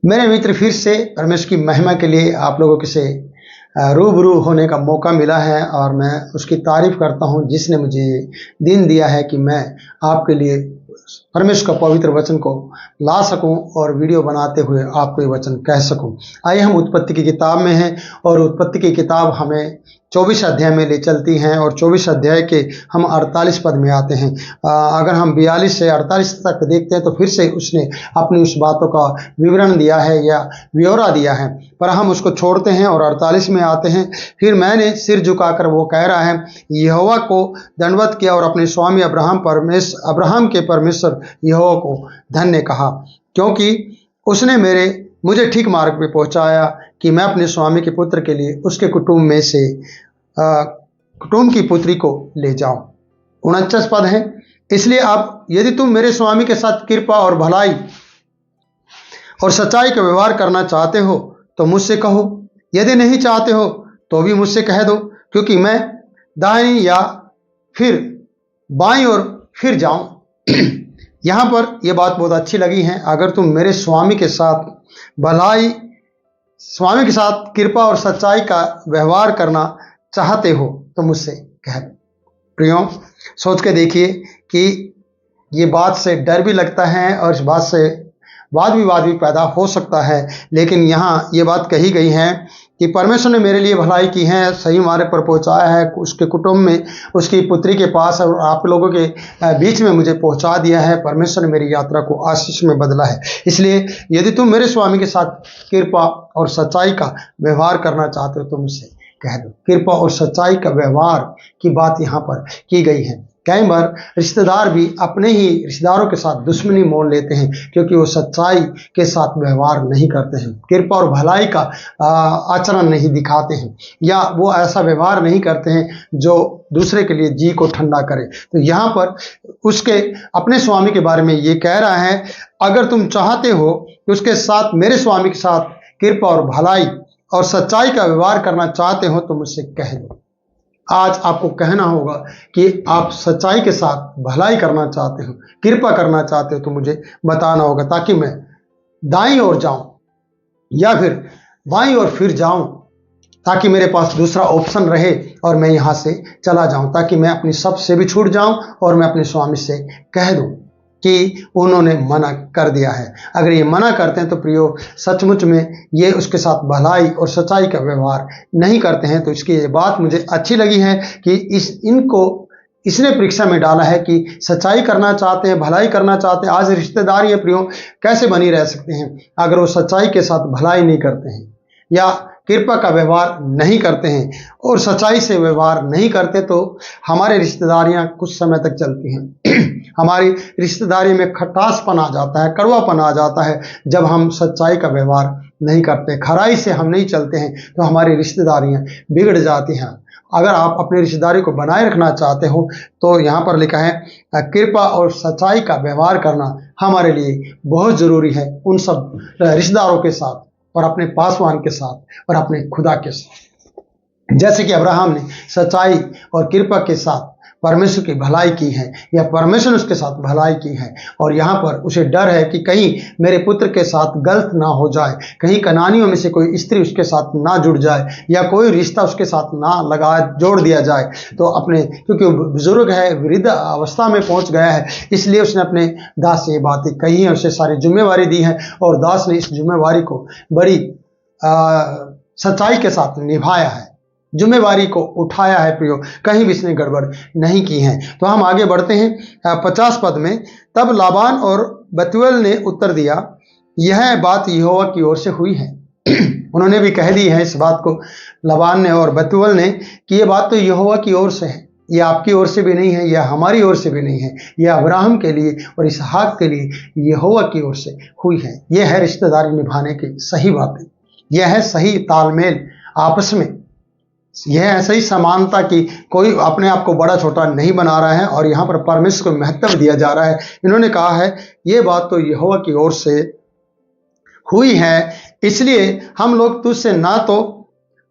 मेरे मित्र, फिर से परमेश्वर की महिमा के लिए आप लोगों के से रूबरू होने का मौका मिला है और मैं उसकी तारीफ करता हूं जिसने मुझे दिन दिया है कि मैं आपके लिए परमेश्वर का पवित्र वचन को ला सकूं और वीडियो बनाते हुए आपको ये वचन कह सकूं। आइए हम उत्पत्ति की किताब में हैं और उत्पत्ति की किताब हमें 24 अध्याय में ले चलती हैं और 24 अध्याय के हम 48 पद में आते हैं। अगर हम 42 से 48 तक देखते हैं तो फिर से उसने अपनी उस बातों का विवरण दिया है या ब्यौरा दिया है, पर हम उसको छोड़ते हैं और 48 में आते हैं। फिर मैंने सिर झुकाकर, वो कह रहा है, यहोवा को दंडवत किया और अपने स्वामी अब्राहम के परमेश्वर यहोवा को धन्य कहा, क्योंकि उसने मुझे ठीक मार्ग पे पहुंचाया कि मैं अपने स्वामी के पुत्र के लिए उसके कुटुंब में से कुटुंब की पुत्री को ले जाऊं। 49 पद है, इसलिए अब यदि तुम मेरे स्वामी के साथ कृपा और भलाई और सच्चाई का व्यवहार करना चाहते हो तो मुझसे कहो, यदि नहीं चाहते हो तो भी मुझसे कह दो, क्योंकि मैं दाहिनी या फिर बाईं ओर फिर जाऊं। यहाँ पर यह बात बहुत अच्छी लगी है। अगर तुम मेरे स्वामी के साथ कृपा और सच्चाई का व्यवहार करना चाहते हो तो मुझसे कह दो। प्रियो, सोच के देखिए कि ये बात से डर भी लगता है और इस बात से वाद विवाद भी पैदा हो सकता है, लेकिन यहाँ ये बात कही गई है कि परमेश्वर ने मेरे लिए भलाई की है, सही मार्ग पर पहुंचाया है, उसके कुटुंब में, उसकी पुत्री के पास और आप लोगों के बीच में मुझे पहुंचा दिया है। परमेश्वर ने मेरी यात्रा को आशीष में बदला है। इसलिए यदि तुम मेरे स्वामी के साथ कृपा और सच्चाई का व्यवहार करना चाहते हो तो मुझसे कह दो। कृपा और सच्चाई का व्यवहार की बात यहाँ पर की गई है। कई बार रिश्तेदार भी अपने ही रिश्तेदारों के साथ दुश्मनी मोल लेते हैं क्योंकि वो सच्चाई के साथ व्यवहार नहीं करते हैं, कृपा और भलाई का आचरण नहीं दिखाते हैं, या वो ऐसा व्यवहार नहीं करते हैं जो दूसरे के लिए जी को ठंडा करे। तो यहाँ पर उसके अपने स्वामी के बारे में ये कह रहा है, अगर तुम चाहते हो कि उसके साथ, मेरे स्वामी के साथ कृपा और भलाई और सच्चाई का व्यवहार करना चाहते हो तो मुझसे कह दो। आज आपको कहना होगा कि आप सच्चाई के साथ भलाई करना चाहते हो, कृपा करना चाहते हो तो मुझे बताना होगा, ताकि मैं दाईं ओर जाऊं या फिर बाईं ओर फिर जाऊं, ताकि मेरे पास दूसरा ऑप्शन रहे और मैं यहां से चला जाऊं, ताकि मैं अपनी सब से भी छूट जाऊं और मैं अपने स्वामी से कह दूं कि उन्होंने मना कर दिया है। अगर ये मना करते हैं तो प्रियो, सचमुच में ये उसके साथ भलाई और सच्चाई का व्यवहार नहीं करते हैं। तो इसकी ये बात मुझे अच्छी लगी है कि इसने परीक्षा में डाला है कि सच्चाई करना चाहते हैं, भलाई करना चाहते हैं। आज रिश्तेदार ये प्रियो कैसे बनी रह सकते हैं अगर वो सच्चाई के साथ भलाई नहीं करते हैं या कृपा का व्यवहार नहीं करते हैं और सच्चाई से व्यवहार नहीं करते, तो हमारे रिश्तेदारियां कुछ समय तक चलती हैं। हमारी रिश्तेदारी में खटासपन आ जाता है, कड़वापन आ जाता है जब हम सच्चाई का व्यवहार नहीं करते, खराई से हम नहीं चलते हैं, तो हमारी रिश्तेदारियां बिगड़ जाती हैं। अगर आप अपनी रिश्तेदारी को बनाए रखना चाहते हो तो यहाँ पर लिखा है, कृपा और सच्चाई का व्यवहार करना हमारे लिए बहुत ज़रूरी है, उन सब रिश्तेदारों के साथ और अपने पासवान के साथ और अपने खुदा के साथ। जैसे कि अब्राहम ने सच्चाई और कृपा के साथ परमेश्वर की भलाई की है या परमेश्वर ने उसके साथ भलाई की है, और यहाँ पर उसे डर है कि कहीं मेरे पुत्र के साथ गलत ना हो जाए, कहीं कनानियों में से कोई स्त्री उसके साथ ना जुड़ जाए या कोई रिश्ता उसके साथ ना जोड़ दिया जाए। तो क्योंकि वो बुजुर्ग है, वृद्ध अवस्था में पहुंच गया है, इसलिए उसने अपने दास से ये बातें कही हैं, उसे सारी जिम्मेवारी दी है और दास ने इस जिम्मेवारी को बड़ी सच्चाई के साथ निभाया है, जिम्मेवारी को उठाया है प्रियो, कहीं भी इसने गड़बड़ नहीं की है। तो हम आगे बढ़ते हैं 50 पद में। तब लाबान और बतूएल ने उत्तर दिया, यह बात यहोवा की ओर से हुई है। उन्होंने भी कह दी है इस बात को, लाबान ने और बतूएल ने, कि यह बात तो यहोवा की ओर से है, यह आपकी ओर से भी नहीं है, यह हमारी ओर से भी नहीं है, यह अब्राहम के लिए और इसहाक के लिए यहोवा की ओर से हुई है। यह है रिश्तेदारी निभाने की सही बातें, यह है सही तालमेल आपस में, यह ऐसा ही समानता कि कोई अपने आप को बड़ा छोटा नहीं बना रहा है और यहाँ पर परमेश्वर को महत्व दिया जा रहा है। इन्होंने कहा है, ये बात तो यहोवा की ओर से हुई है, इसलिए हम लोग तुझसे ना तो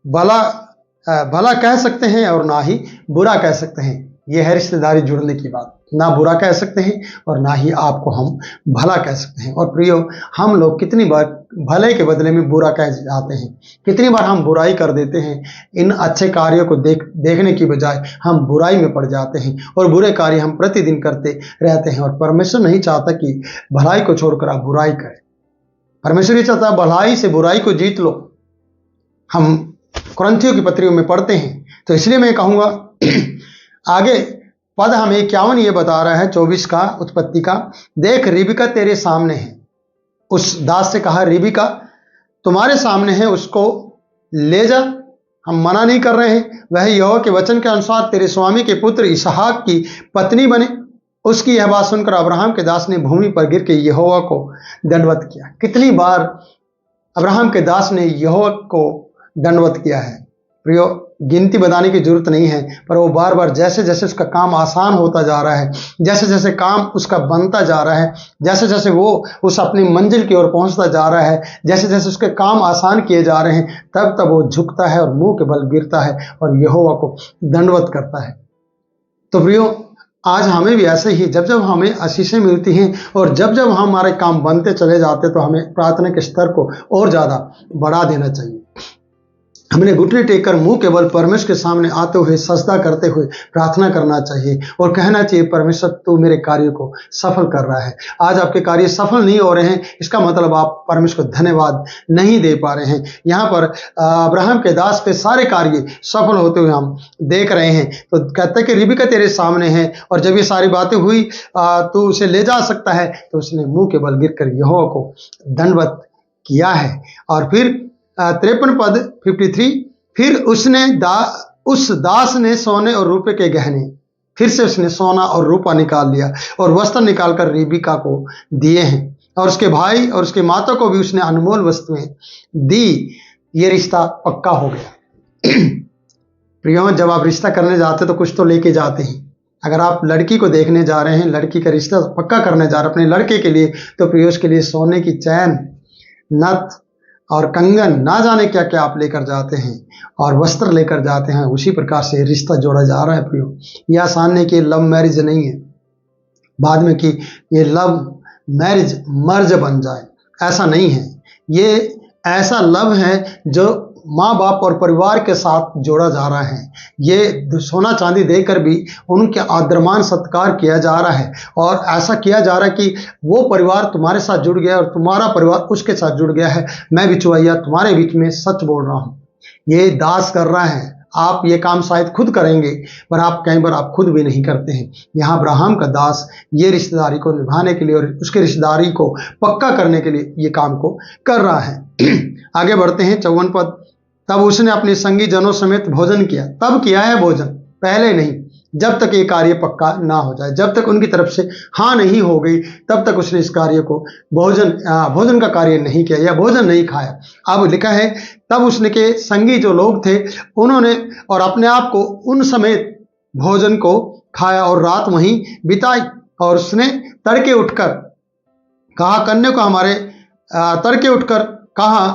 भला कह सकते हैं और ना ही बुरा कह सकते हैं। ये है रिश्तेदारी जुड़ने की बात। ना बुरा कह सकते हैं और ना ही आपको हम भला कह सकते हैं। और प्रियो, हम लोग कितनी बार भले के बदले में बुरा कह जाते हैं, कितनी बार हम बुराई कर देते हैं। इन अच्छे कार्यों को देखने की बजाय हम बुराई में पड़ जाते हैं और बुरे कार्य हम प्रतिदिन करते रहते हैं। और परमेश्वर नहीं चाहता कि भलाई को छोड़कर आप बुराई करें। परमेश्वर ये चाहता है भलाई से बुराई को जीत लो। हम कुरिन्थियों की पत्रियों में पढ़ते हैं। तो इसलिए मैं कहूँगा आगे पद हमें 51 ये बता रहा है 24 का उत्पत्ति का, देख रिबका तेरे सामने है। उस दास से कहा, रिबका तुम्हारे सामने है, उसको ले जा, हम मना नहीं कर रहे हैं। वह यहोवा के वचन के अनुसार तेरे स्वामी के पुत्र इसहाक की पत्नी बने। उसकी यह बात सुनकर अब्राहम के दास ने भूमि पर गिर के यहोवा को दंडवत किया। कितनी बार अब्राहम के दास ने यहोवा को दंडवत किया है। प्रियो, गिनती बताने की जरूरत नहीं है, पर वो बार बार जैसे जैसे उसका काम आसान होता जा रहा है, जैसे जैसे काम उसका बनता जा रहा है, जैसे जैसे वो उस अपनी मंजिल की ओर पहुंचता जा रहा है, जैसे जैसे उसके काम आसान किए जा रहे हैं, तब तब वो झुकता है और मुंह के बल गिरता है और यहोवा को दंडवत करता है। तो प्रियो, आज हमें भी ऐसे ही जब जब हमें आशीषें मिलती हैं और जब जब हमारे काम बनते चले जाते, तो हमें प्रार्थना के स्तर को और ज़्यादा बढ़ा देना चाहिए। हमने घुटने टेक कर मुंह के बल परमेश्वर के सामने आते हुए सजदा करते हुए प्रार्थना करना चाहिए और कहना चाहिए, परमेश्वर तू मेरे कार्य को सफल कर रहा है। आज आपके कार्य सफल नहीं हो रहे हैं, इसका मतलब आप परमेश्वर को धन्यवाद नहीं दे पा रहे हैं। यहाँ पर अब्राहम के दास के सारे कार्य सफल होते हुए हम देख रहे हैं। तो कहते हैं कि रिबका तेरे सामने है, और जब ये सारी बातें हुई तो उसे ले जा सकता है, तो उसने मुंह के बल गिर कर यहोवा को दंडवत किया है। और फिर 53 पद 53, फिर उसने उस दास ने सोने और रूपे के गहने, फिर से उसने सोना और रूपा निकाल लिया और वस्त्र निकालकर रिबका को दिए हैं, और उसके भाई और उसके माता को भी उसने अनमोल वस्तुएं दी। ये रिश्ता पक्का हो गया। प्रियो, जब आप रिश्ता करने जाते तो कुछ तो लेके जाते हैं। अगर आप लड़की को देखने जा रहे हैं, लड़की का रिश्ता पक्का करने जा रहे हैं अपने लड़के के लिए, तो प्रियो उसके लिए सोने की चैन, नथ और कंगन, ना जाने क्या क्या आप लेकर जाते हैं, और वस्त्र लेकर जाते हैं। उसी प्रकार से रिश्ता जोड़ा जा रहा है। प्रियो, यह आसान नहीं कि लव मैरिज नहीं है बाद में कि ये लव मैरिज मर्ज बन जाए, ऐसा नहीं है। ये ऐसा लव है जो माँ बाप और परिवार के साथ जोड़ा जा रहा है। ये सोना चांदी देकर भी उनके आदरमान सत्कार किया जा रहा है, और ऐसा किया जा रहा है कि वो परिवार तुम्हारे साथ जुड़ गया और तुम्हारा परिवार उसके साथ जुड़ गया है। मैं बिचौलिया तुम्हारे बीच में सच बोल रहा हूँ। ये दास कर रहा है। आप ये काम शायद खुद करेंगे, पर आप कई बार आप खुद भी नहीं करते हैं। यहाँ अब्राहम का दास ये रिश्तेदारी को निभाने के लिए और उसके रिश्तेदारी को पक्का करने के लिए ये काम को कर रहा है। आगे बढ़ते हैं 54 पद, तब उसने अपने संगी जनों समेत भोजन किया। तब किया है भोजन, पहले नहीं। जब तक ये कार्य पक्का ना हो जाए, जब तक उनकी तरफ से हाँ नहीं हो गई, तब तक उसने इस कार्य को भोजन का कार्य नहीं किया या भोजन नहीं खाया। अब लिखा है, तब उसने के संगी जो लोग थे उन्होंने और अपने आप को उन समेत भोजन को खाया और रात वहीं बिताई। और उसने तड़के उठकर कहा, कन्या को हमारे तड़के उठकर कहा,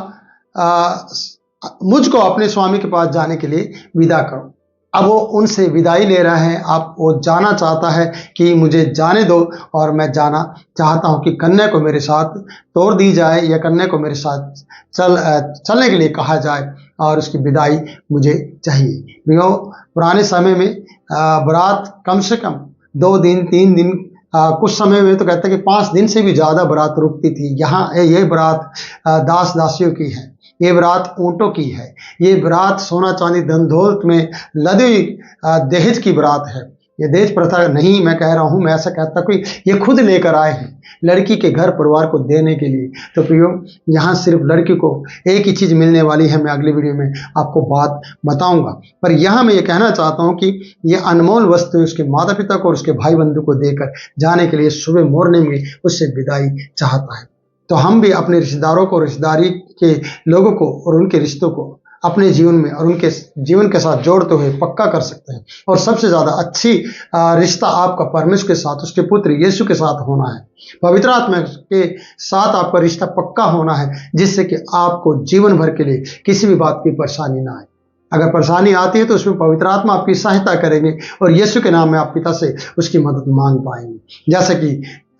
मुझको अपने स्वामी के पास जाने के लिए विदा करो। अब वो उनसे विदाई ले रहा है। आप वो जाना चाहता है कि मुझे जाने दो और मैं जाना चाहता हूँ कि कन्या को मेरे साथ तोड़ दी जाए या कन्या को मेरे साथ चलने के लिए कहा जाए, और उसकी विदाई मुझे चाहिए। पुराने समय में बारात कम से कम 2 दिन 3 दिन, कुछ समय में तो कहते हैं कि 5 दिन से भी ज़्यादा बारात रुकती थी। यहाँ ये बारात दास दासियों की है, ये बारात ऊँटों की है, ये बारात सोना चांदी धन दौलत में लदी हुई दहेज की बारात है। ये दहेज प्रथा नहीं मैं कह रहा हूँ, मैं ऐसा कहता कि ये खुद लेकर आए हैं लड़की के घर परिवार को देने के लिए। तो प्रियो, यहाँ सिर्फ लड़की को एक ही चीज़ मिलने वाली है। मैं अगली वीडियो में आपको बात बताऊंगा, पर यहाँ मैं ये कहना चाहता हूँ कि ये अनमोल वस्तु उसके माता पिता को और उसके भाई बंधु को देकर जाने के लिए सुबह मॉर्निंग में उससे विदाई चाहता है। तो हम भी अपने रिश्तेदारों को, रिश्तेदारी के लोगों को और उनके रिश्तों को अपने जीवन में और उनके जीवन के साथ जोड़ते हुए पक्का कर सकते हैं। और सबसे ज़्यादा अच्छी रिश्ता आपका परमेश्वर के साथ, उसके पुत्र यीशु के साथ होना है। पवित्र आत्मा के साथ आपका रिश्ता पक्का होना है, जिससे कि आपको जीवन भर के लिए किसी भी बात की परेशानी ना आए। अगर परेशानी आती है तो उसमें पवित्र आत्मा आपकी सहायता करेंगे और यीशु के नाम में आप पिता से उसकी मदद मांग पाएंगे। जैसे कि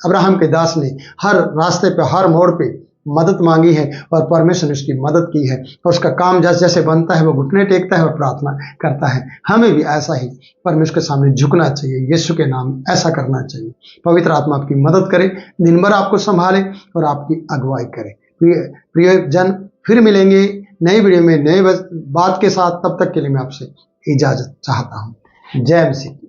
अब्राहम के दास ने हर रास्ते पे, हर मोड़ पे मदद मांगी है और परमेश्वर ने उसकी मदद की है और उसका काम जैसे जैसे बनता है वो घुटने टेकता है और प्रार्थना करता है। हमें भी ऐसा ही परमेश्वर के सामने झुकना चाहिए, यीशु के नाम में ऐसा करना चाहिए। पवित्र आत्मा आपकी मदद करे, दिन भर आपको संभाले और आपकी अगुवाई करे। प्रिय जन, फिर मिलेंगे नई वीडियो में नए बात के साथ। तब तक के लिए मैं आपसे इजाजत चाहता हूँ। जय मसीह।